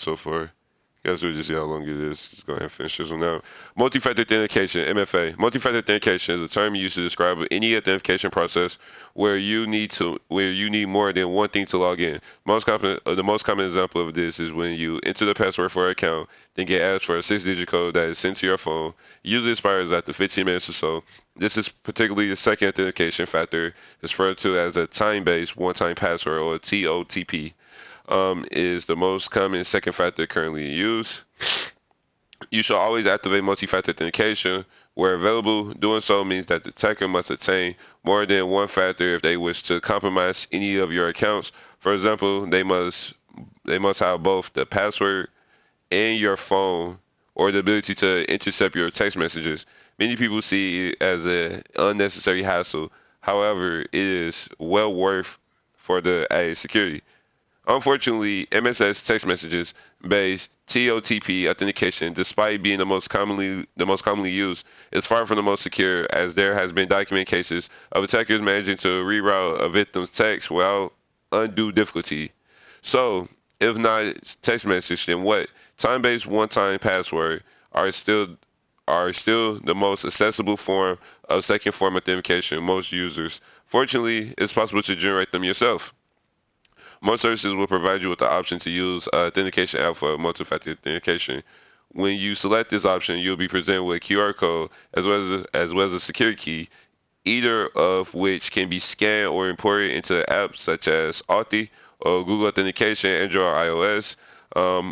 so far. You guys will just see how long it is. Just go ahead and finish this one out. Multi-factor authentication, MFA. Multi-factor authentication is a term used to describe any authentication process where you need more than one thing to log in. The most common example of this is when you enter the password for an account, then get asked for a six-digit code that is sent to your phone. Usually expires after 15 minutes or so. This is particularly the second authentication factor, is referred to as a time-based one-time password or TOTP. Is the most common second factor currently used. You should always activate multi-factor authentication where available. Doing so means that the attacker must attain more than one factor if they wish to compromise any of your accounts. For example, they must have both the password and your phone or the ability to intercept your text messages. Many people see it as an unnecessary hassle. However, it is well worth for the added security. Unfortunately, MSS text messages based TOTP authentication, despite being the most commonly used, is far from the most secure, as there has been documented cases of attackers managing to reroute a victim's text without undue difficulty. So, if not text message, then what? Time-based one-time password are still are still the most accessible form of second form authentication most users. Fortunately, it's possible to generate them yourself. Most services will provide you with the option to use authentication app for multi-factor authentication. When you select this option, you'll be presented with a QR code as well as a security key, either of which can be scanned or imported into apps such as Authy or Google Authentication, Android or iOS.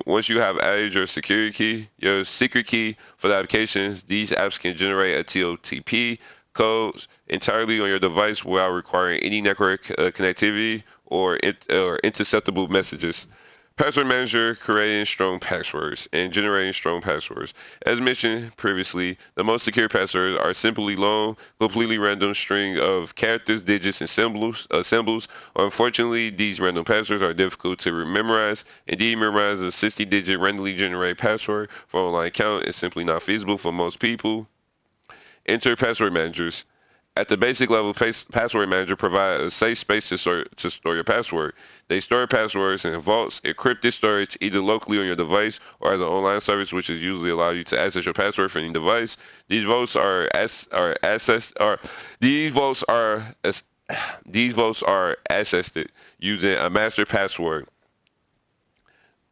Once you have added your secret key for the applications, these apps can generate a TOTP codes entirely on your device without requiring any network connectivity or interceptable messages. Password Manager creating strong passwords and generating strong passwords. As mentioned previously, the most secure passwords are simply long, completely random string of characters, digits, and symbols. Unfortunately, these random passwords are difficult to memorize. Indeed, memorizing a 60-digit randomly generated password for an online account is simply not feasible for most people. Enter password managers. At the basic level, Password Manager provides a safe space to store your password. They store passwords in vaults, encrypted storage, either locally on your device or as an online service, which is usually allow you to access your password from any device. These vaults are as are accessed are these vaults are as these vaults are accessed using a master password,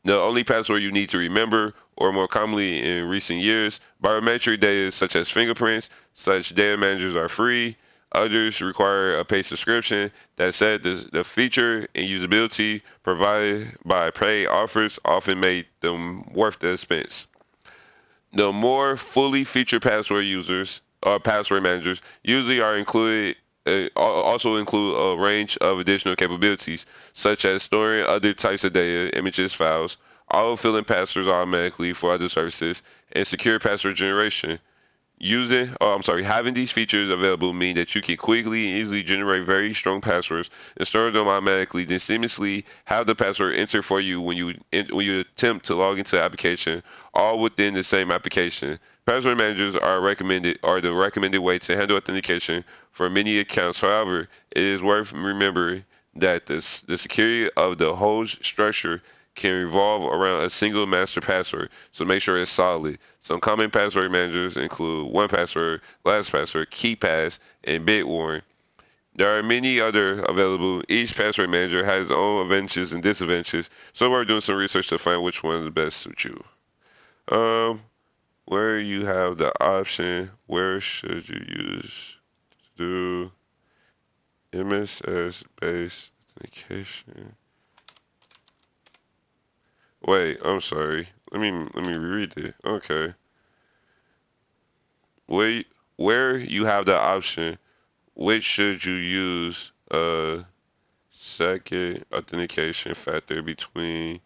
the only password you need to remember, or more commonly in recent years, biometric data such as fingerprints. Such data managers are free. Others require a paid subscription. That said, the feature and usability provided by paid offers often make them worth the expense. The more fully featured password users or password managers usually are included also include a range of additional capabilities, such as storing other types of data, images, files, auto-filling passwords automatically for other services, and secure password generation. Having these features available mean that you can quickly and easily generate very strong passwords and store them automatically, then seamlessly have the password entered for you when you attempt to log into the application, all within the same application. Password managers are the recommended way to handle authentication for many accounts. However, it is worth remembering that the security of the whole structure can revolve around a single master password, so make sure it's solid. Some common password managers include 1Password, LastPassword, KeePass, and Bitwarden. There are many other available. Each password manager has its own advantages and disadvantages, so we're doing some research to find which one best suits you. Um, where you have the option, where should you use do MSS based authentication? Wait, I'm sorry. Let me reread it. Okay. Wait, where you have the option, which should you use second authentication factor between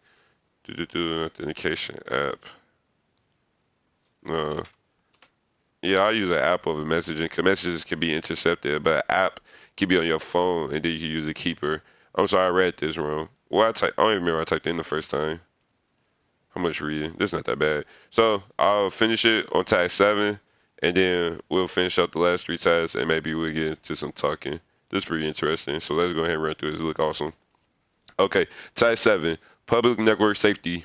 do authentication app. Uh yeah, I use an app over messaging because messages can be intercepted, but an app can be on your phone and then you can use a keeper. I'm sorry, I read this wrong. I don't even remember what I typed in the first time. How much reading? This is not that bad. So I'll finish it on task 7, and then we'll finish up the last 3 tasks, and maybe we'll get into some talking. This is pretty interesting. So let's go ahead and run through this. It look awesome. Okay, task 7, public network safety.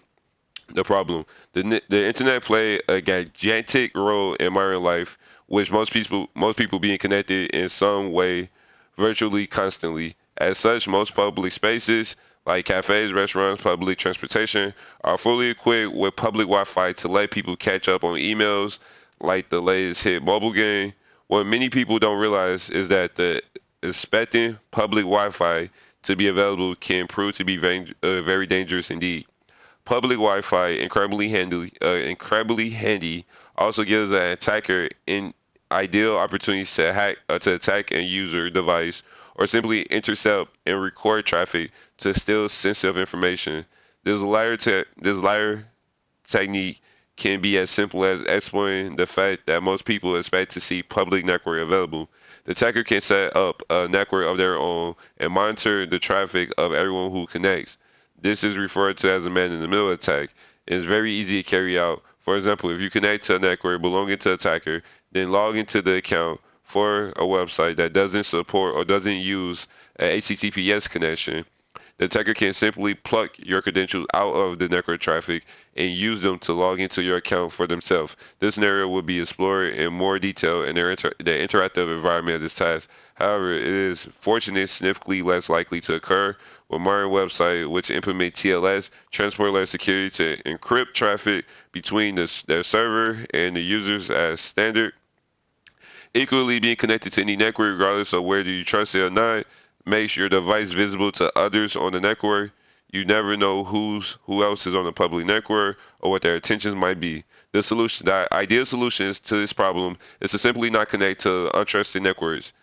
The problem: the internet played a gigantic role in modern life, which most people being connected in some way, virtually constantly. As such, most public spaces like cafes, restaurants, public transportation are fully equipped with public Wi-Fi to let people catch up on emails, like the latest hit mobile game. What many people don't realize is that the expecting public Wi-Fi to be available can prove to be very dangerous indeed. Public Wi-Fi, incredibly handy, also gives an attacker in ideal opportunities to attack a user device or simply intercept and record traffic to steal sensitive information. This latter technique can be as simple as exploiting the fact that most people expect to see public network available. The attacker can set up a network of their own and monitor the traffic of everyone who connects. This is referred to as a man-in-the-middle attack. It is very easy to carry out. For example, if you connect to a network belonging to the attacker, then log into the account for a website that doesn't support or doesn't use a HTTPS connection, the attacker can simply pluck your credentials out of the network traffic and use them to log into your account for themselves. This scenario will be explored in more detail in the interactive environment of this task. However, it is fortunately significantly less likely to occur with modern websites which implement TLS, transport layer security, to encrypt traffic between their server and the users as standard. Equally, being connected to any network, regardless of whether you trust it or not, makes your device visible to others on the network. You never know who else is on the public network or what their intentions might be. The ideal solution to this problem is to simply not connect to untrusted networks.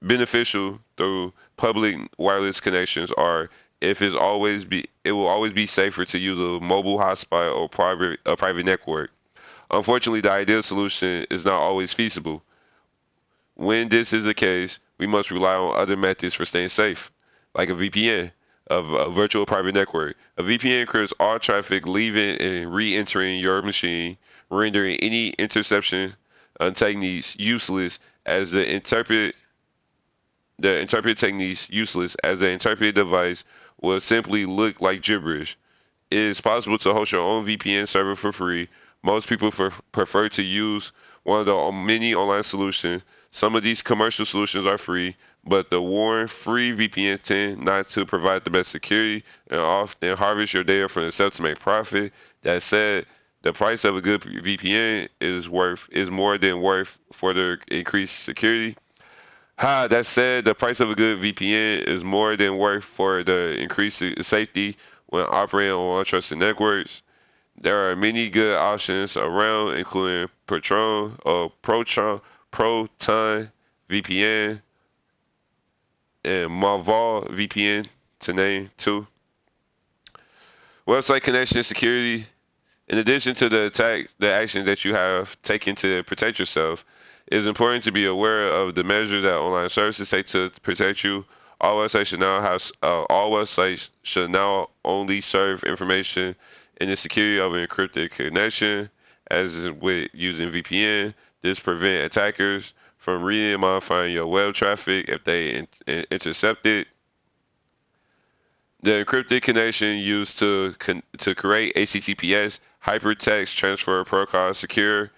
Beneficial through public wireless connections are if it will always be safer to use a mobile hotspot or private network. Unfortunately, the ideal solution is not always feasible. When this is the case, we must rely on other methods for staying safe, like a VPN, of a virtual private network. A VPN encrypts all traffic leaving and re-entering your machine, rendering any interception techniques useless as the interpreted techniques useless as the interpreted device will simply look like gibberish. It is possible to host your own VPN server for free. Most people prefer to use one of the many online solutions. Some of these commercial solutions are free, but the warned free VPNs tend not to provide the best security and often harvest your data for themselves to make profit. That said, the price of a good VPN is more than worth for the increased security. That said, the price of a good VPN is more than worth for the increased safety when operating on untrusted networks. There are many good options around, including Proton VPN, and Marval VPN, to name two. Website connection security. In addition to the actions that you have taken to protect yourself, it is important to be aware of the measures that online services take to protect you. All websites should now only serve information in the security of an encrypted connection, as is with using VPN. This prevent attackers from reading and modifying your web traffic if they intercept it. The encrypted connection used to create HTTPS hypertext transfer protocol secure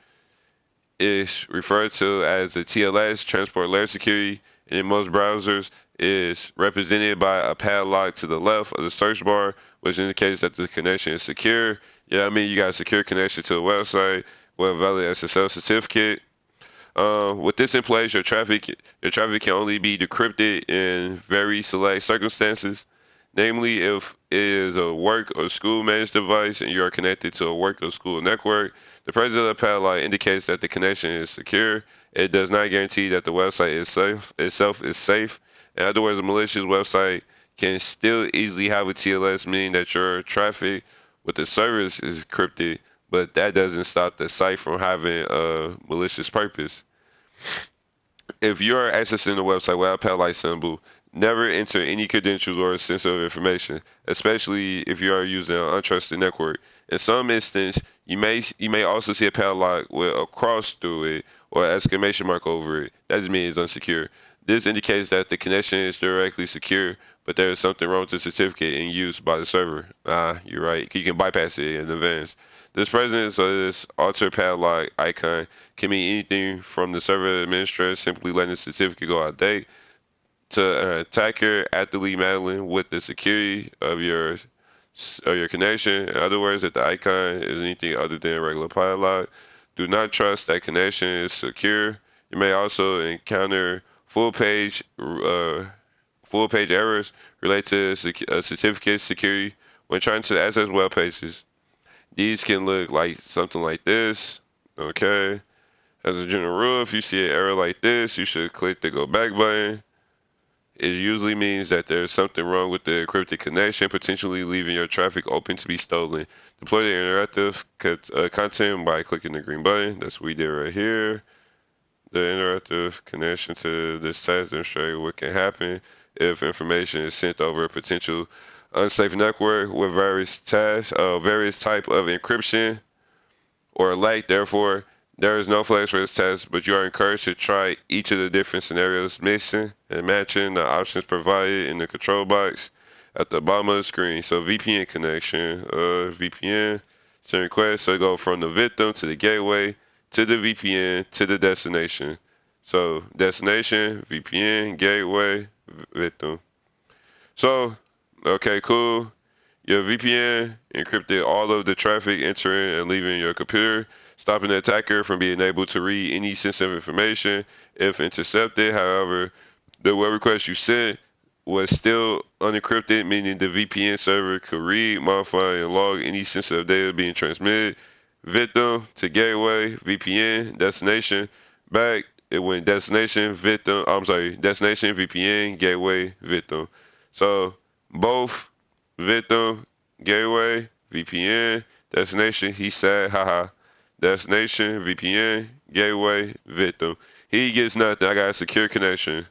is referred to as the TLS, transport layer security, and in most browsers is represented by a padlock to the left of the search bar, which indicates that the connection is secure. Yeah, I mean, you got a secure connection to a website with a valid SSL certificate. With this in place, your traffic can only be decrypted in very select circumstances. Namely, if it is a work or school managed device and you are connected to a work or school network, the presence of the padlock indicates that the connection is secure. It does not guarantee that the website itself is safe. In other words, a malicious website can still easily have a TLS, meaning that your traffic with the service is encrypted, but that doesn't stop the site from having a malicious purpose. If you are accessing the website without a padlock symbol, never enter any credentials or sensitive information, especially if you are using an untrusted network. In some instances, you may also see a padlock with a cross through it or an exclamation mark over it. That just means it's unsecure. This indicates that the connection is directly secure, but there is something wrong with the certificate in use by the server. Ah, you're right. You can bypass it in advance. This presence of this alter padlock icon can mean anything from the server administrator simply letting the certificate go out of date to an attacker actively meddling with the security of your connection. In other words, if the icon is anything other than a regular padlock, do not trust that connection is secure. You may also encounter full page errors related to certificate security when trying to access web pages. These can look like something like this. Okay. As a general rule, if you see an error like this, you should click the go back button. It usually means that there's something wrong with the encrypted connection, potentially leaving your traffic open to be stolen. Deploy the interactive content by clicking the green button. That's what we did right here. The interactive connection to this task demonstrates what can happen if information is sent over a potential unsafe network with various type of encryption or lack. Therefore, there is no flags for this test, but you are encouraged to try each of the different scenarios, mixing and matching the options provided in the control box at the bottom of the screen. So VPN connection, VPN, send request, so go from the victim to the gateway to the VPN to the destination. So destination, VPN, gateway, victim. So, okay, cool. Your VPN encrypted all of the traffic entering and leaving your computer, stopping the attacker from being able to read any sensitive information if intercepted. However, the web request you sent was still unencrypted, meaning the VPN server could read, modify, and log any sensitive data being transmitted. Victim to gateway, VPN, destination, back. It went destination, victim, destination, VPN, gateway, victim. So both victim, gateway, VPN, destination, he said, haha. Destination, VPN, gateway, victim. He gets nothing. I got a secure connection.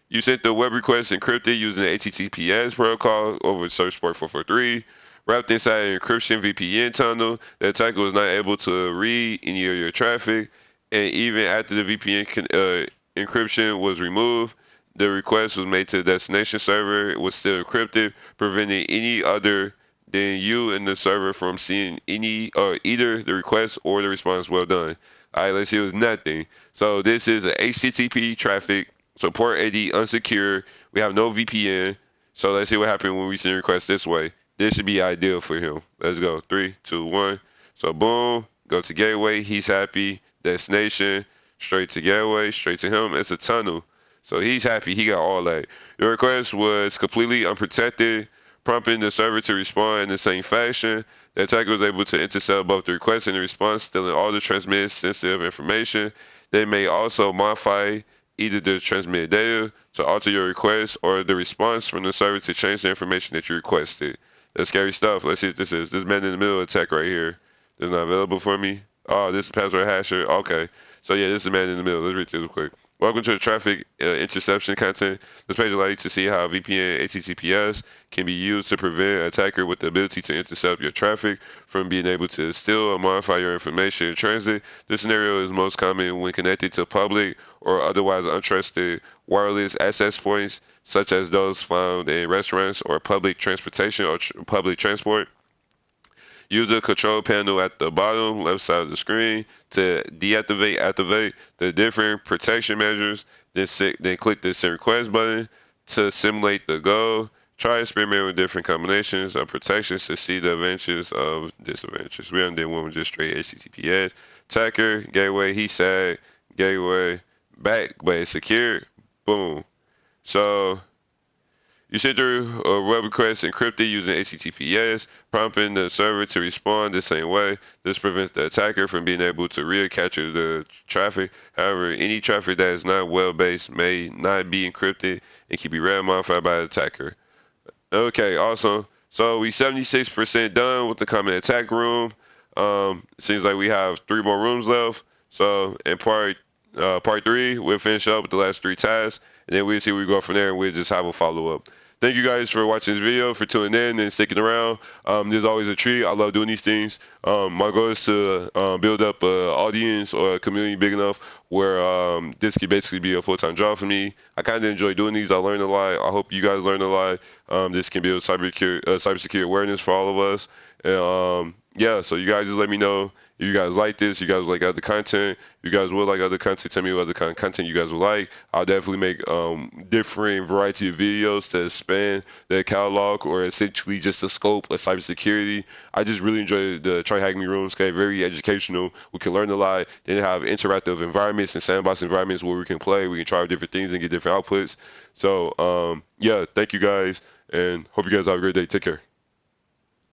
You sent the web request encrypted using the HTTPS protocol over search port 443. Wrapped inside an encryption VPN tunnel, the attacker was not able to read any of your traffic. And even after the VPN encryption was removed, the request was made to the destination server. It was still encrypted, preventing any other than you and the server from seeing any or either the request or the response. Well done. All right, let's see. It was nothing. So this is a HTTP traffic. So port 80 unsecure. We have no VPN. So let's see what happens when we send requests this way. This should be ideal for him. Let's go. 3, 2, 1. So boom. Go to gateway. He's happy. Destination. Straight to gateway. Straight to him. It's a tunnel. So he's happy. He got all that. Your request was completely unprotected, prompting the server to respond in the same fashion. The attacker was able to intercept both the request and the response, stealing all the transmitted sensitive information. They may also modify either the transmitted data to alter your request or the response from the server to change the information that you requested. That's scary stuff. Let's see what this is. This man in the middle attack right here is not available for me. Oh, this is password hasher. Okay. So yeah, this is the man in the middle. Let's read this real quick. Welcome to the traffic interception content. This page allows you to see how VPN HTTPS can be used to prevent an attacker with the ability to intercept your traffic from being able to steal or modify your information in transit. This scenario is most common when connected to public or otherwise untrusted wireless access points, such as those found in restaurants or public transportation or public transport. Use the control panel at the bottom left side of the screen to activate the different protection measures. Then click the send request button to simulate the goal. Try experiment with different combinations of protections to see the advantages of disadvantages. We did one with just straight HTTPS. Attacker, gateway, he said, gateway, back, but it's secure. Boom. So you send through a web request encrypted using HTTPS, prompting the server to respond the same way. This prevents the attacker from being able to recapture the traffic. However, any traffic that is not web-based may not be encrypted and can be read modified by the attacker. Okay, awesome. So we 76% done with the common attack room. Seems like we have 3 more rooms left. So in part 3, we'll finish up with the last 3 tasks, and then we'll see where we go from there, and we'll just have a follow-up. thank you guys for watching this video, for tuning in and sticking around. There's always a treat. I love doing these things. My goal is to build up an audience or a community big enough where this could basically be a full-time job for me. I kind of enjoy doing these. I learned a lot. I hope you guys learned a lot. This can build cybersecurity awareness for all of us. And yeah, so you guys just let me know if you guys like this, you guys like other content, you guys would like other content, tell me what other kind of content you guys would like. I'll definitely make different variety of videos to expand the catalog or essentially just the scope of cybersecurity. I just really enjoy the TryHackMe rooms, okay, very educational. We can learn a lot. Then have interactive environments and sandbox environments where we can play, we can try different things and get different outputs. So yeah, thank you guys and hope you guys have a great day. Take care.